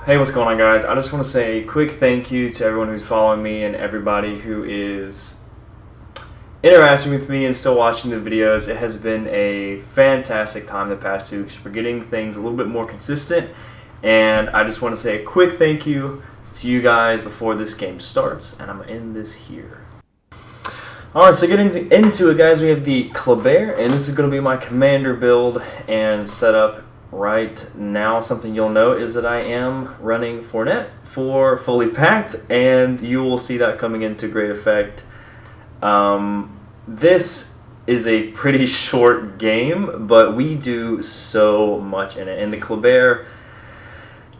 Hey, what's going on, guys? I just want to say a quick thank you to everyone who's following me and everybody who is interacting with me and still watching the videos. It has been a fantastic time the past 2 weeks. We're getting things a little bit more consistent, and I just want to say a quick thank you to you guys before this game starts, and I'm going to end this here. Alright, so getting into it, guys, we have the Kleber, and this is going to be my commander build and setup. Right now, something you'll note is that I am running Fournette for fully packed, and you will see that coming into great effect. This is a pretty short game, but we do so much in it, and the Kleber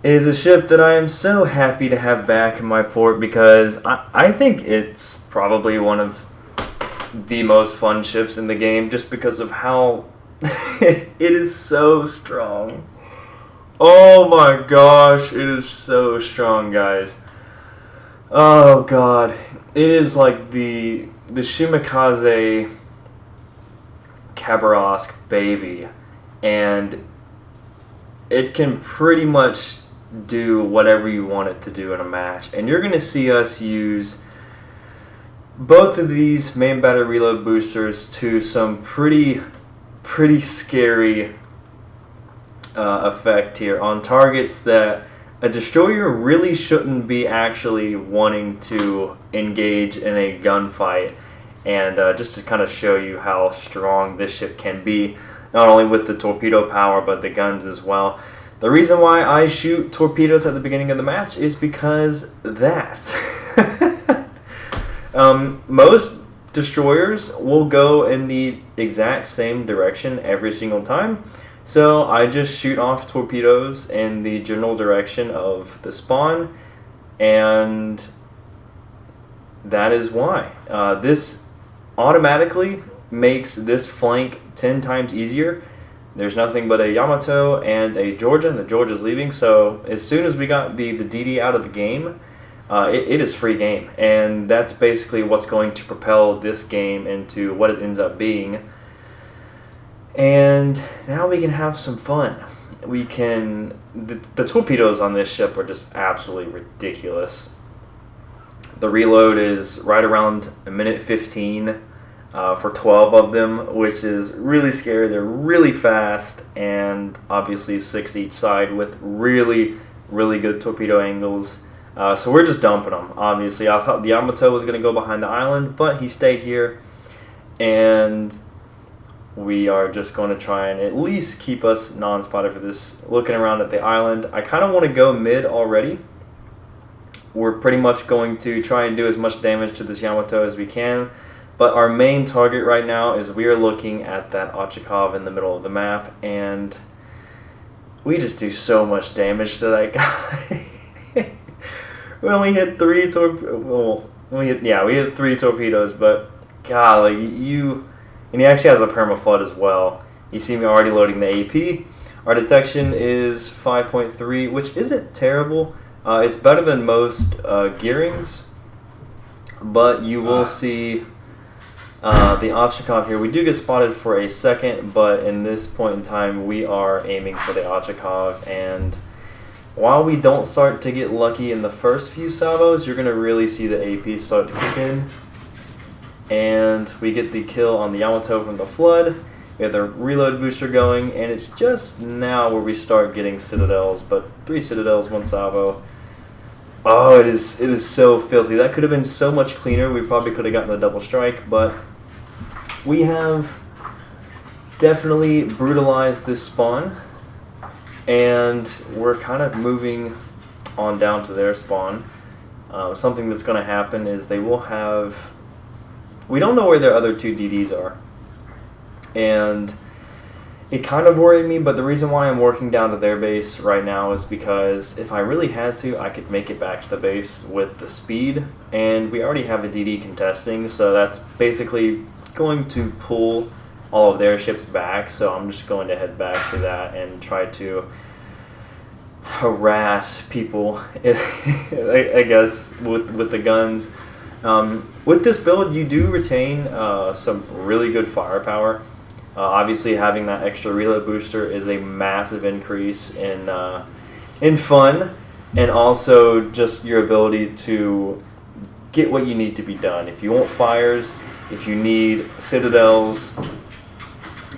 is a ship that I am so happy to have back in my port because I think it's probably one of the most fun ships in the game just because of how it is so strong. Oh my gosh, it is so strong, guys. Oh god, it is like the Shimikaze Kabarovsk baby, and it can pretty much do whatever you want it to do in a match. And you're gonna see us use both of these main battery reload boosters to some pretty scary effect here on targets that a destroyer really shouldn't be actually wanting to engage in a gunfight. And just to kind of show you how strong this ship can be, not only with the torpedo power but the guns as well. The reason why I shoot torpedoes at the beginning of the match is because that. Most destroyers will go in the exact same direction every single time, so I just shoot off torpedoes in the general direction of the spawn, and that is why. This automatically makes this flank 10 times easier. There's nothing but a Yamato and a Georgia, and the Georgia's leaving, so as soon as we got the DD out of the game, it is free game, and that's basically what's going to propel this game into what it ends up being. And now we can have some fun. We can... The torpedoes on this ship are just absolutely ridiculous. The reload is right around a minute 15 for 12 of them, which is really scary. They're really fast, and obviously 6 each side with really good torpedo angles. So we're just dumping them, obviously. I thought the Yamato was going to go behind the island, but he stayed here. And we are just going to try and at least keep us non-spotted for this. Looking around at the island, I kind of want to go mid already. We're pretty much going to try and do as much damage to this Yamato as we can. But our main target right now is we are looking at that Ochakov in the middle of the map. And we just do so much damage to that guy. We only hit 3 we hit 3 torpedoes, but golly, and he actually has a perma-flood as well. You see me already loading the AP. Our detection is 5.3, which isn't terrible. It's better than most gearings, but you will see the Ochakov here. We do get spotted for a second, but in this point in time, we are aiming for the Ochakov, and while we don't start to get lucky in the first few salvos, you're going to really see the AP start to kick in. And we get the kill on the Yamato from the flood. We have the reload booster going, and it's just now where we start getting citadels, but 3 citadels, 1 salvo. Oh, it is so filthy. That could have been so much cleaner. We probably could have gotten the double strike, but we have definitely brutalized this spawn. And we're kind of moving on down to their spawn. Something that's going to happen is they will have... We don't know where their other 2 DDs are. And it kind of worried me, but the reason why I'm working down to their base right now is because if I really had to, I could make it back to the base with the speed. And we already have a DD contesting, so that's basically going to pull all of their ships back, so I'm just going to head back to that and try to harass people, I guess, with the guns. With this build, you do retain some really good firepower. Obviously, having that extra reload booster is a massive increase in fun, and also just your ability to get what you need to be done. If you want fires, if you need citadels,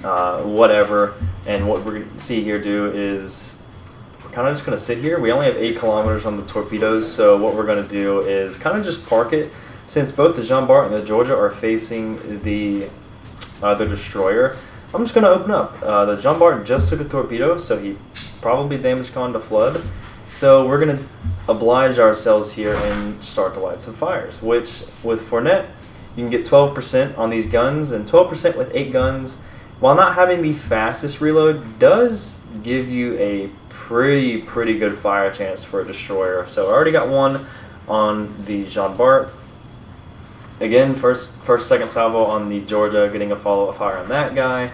whatever. And what we're going to see here do is we're kind of just going to sit here. We only have 8 kilometers on the torpedoes, so what we're going to do is kind of just park it. Since both the Jean Bart and the Georgia are facing the destroyer, I'm just going to open up. The Jean Bart just took a torpedo, so he probably damaged con to flood. So we're going to oblige ourselves here and start to light some fires, which with Fournet, you can get 12% on these guns, and 12% with 8 guns, while not having the fastest reload, does give you a pretty good fire chance for a destroyer. So I already got one on the Jean Bart. Again, second salvo on the Georgia, getting a follow-up fire on that guy.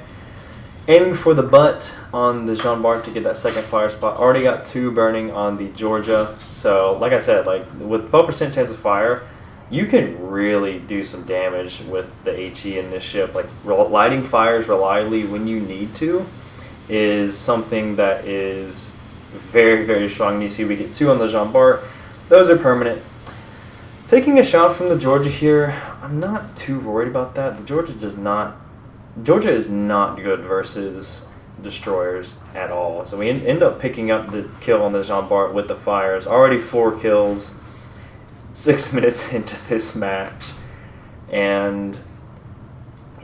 Aiming for the butt on the Jean Bart to get that second fire spot. Already got 2 burning on the Georgia. So, like I said, like with 12% chance of fire, you can really do some damage with the HE in this ship. Like lighting fires reliably when you need to is something that is very strong. You see we get 2 on the Jean Bart. Those are permanent. Taking a shot from the Georgia here, I'm not too worried about that. The Georgia is not good versus destroyers at all. So we end up picking up the kill on the Jean Bart with the fires. Already 4 kills, 6 minutes into this match. And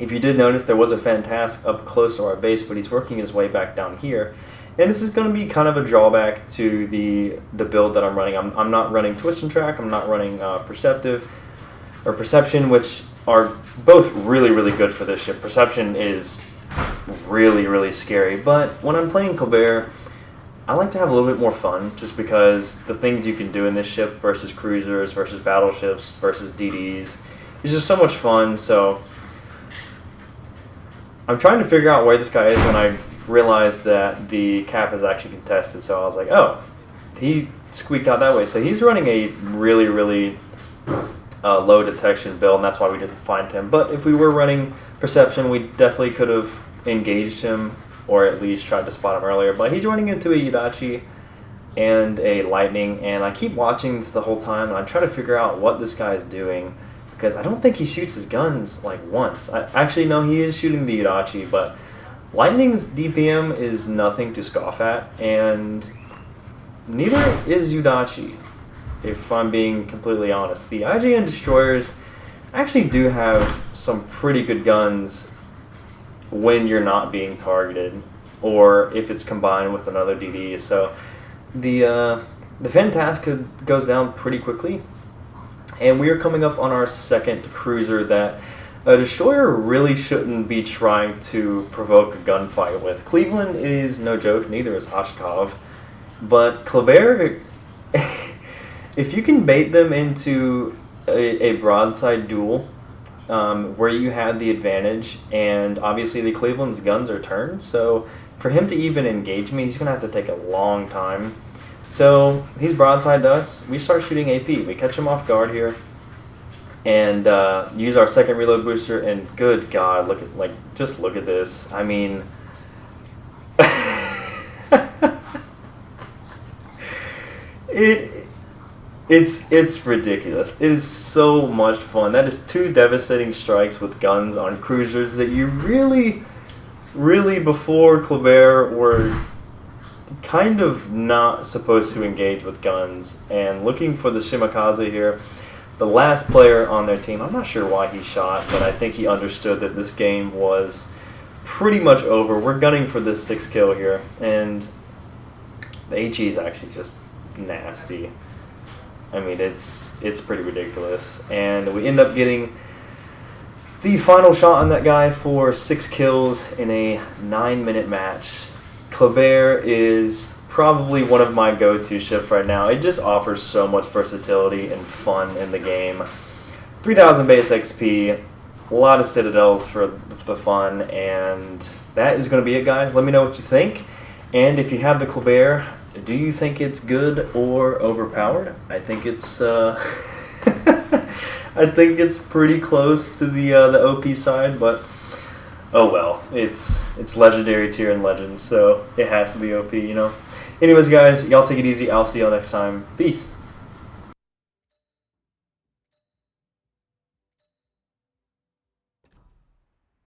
if you did notice, there was a Fantastic up close to our base, but he's working his way back down here. And this is going to be kind of a drawback to the build that I'm running. I'm not running Twist and Track. I'm not running Perception, which are both really good for this ship. Perception is really scary, but when I'm playing Kleber, I like to have a little bit more fun, just because the things you can do in this ship versus cruisers, versus battleships, versus DDs is just so much fun. So I'm trying to figure out where this guy is when I realized that the cap is actually contested. So I was like, oh, he squeaked out that way. So he's running a really low detection build, and that's why we didn't find him. But if we were running Perception, we definitely could have engaged him, or at least tried to spot him earlier. But he's running into a Yudachi and a Lightning, and I keep watching this the whole time, and I try to figure out what this guy is doing, because I don't think he shoots his guns like once. Actually, no, he is shooting the Yudachi, but Lightning's DPM is nothing to scoff at, and neither is Yudachi, if I'm being completely honest. The IGN destroyers actually do have some pretty good guns when you're not being targeted, or if it's combined with another DD. So the Fantastic goes down pretty quickly, and we are coming up on our second cruiser that a destroyer really shouldn't be trying to provoke a gunfight with. Cleveland is no joke, neither is Oshkov, but Kleber, if you can bait them into a broadside duel where you had the advantage, and obviously the Cleveland's guns are turned, so for him to even engage me, he's going to have to take a long time. So he's broadside to us. We start shooting AP. We catch him off guard here, and use our second reload booster, and good God, just look at this. I mean, it's ridiculous. It is so much fun. That is 2 devastating strikes with guns on cruisers that you really before Kleber were kind of not supposed to engage with guns. And looking for the Shimakaze here, the last player on their team, I'm not sure why he shot, but I think he understood that this game was pretty much over. We're gunning for this 6th kill here, and the HE is actually just nasty. I mean, it's pretty ridiculous. And we end up getting the final shot on that guy for 6 kills in a 9-minute match. Kleber is probably one of my go-to ships right now. It just offers so much versatility and fun in the game. 3,000 base XP, a lot of citadels for the fun, and that is going to be it, guys. Let me know what you think. And if you have the Kleber, do you think it's good or overpowered? I think it's I think it's pretty close to the OP side, but oh well, it's legendary tier in Legends, so it has to be OP, you know. Anyways, guys, y'all take it easy. I'll see y'all next time. Peace.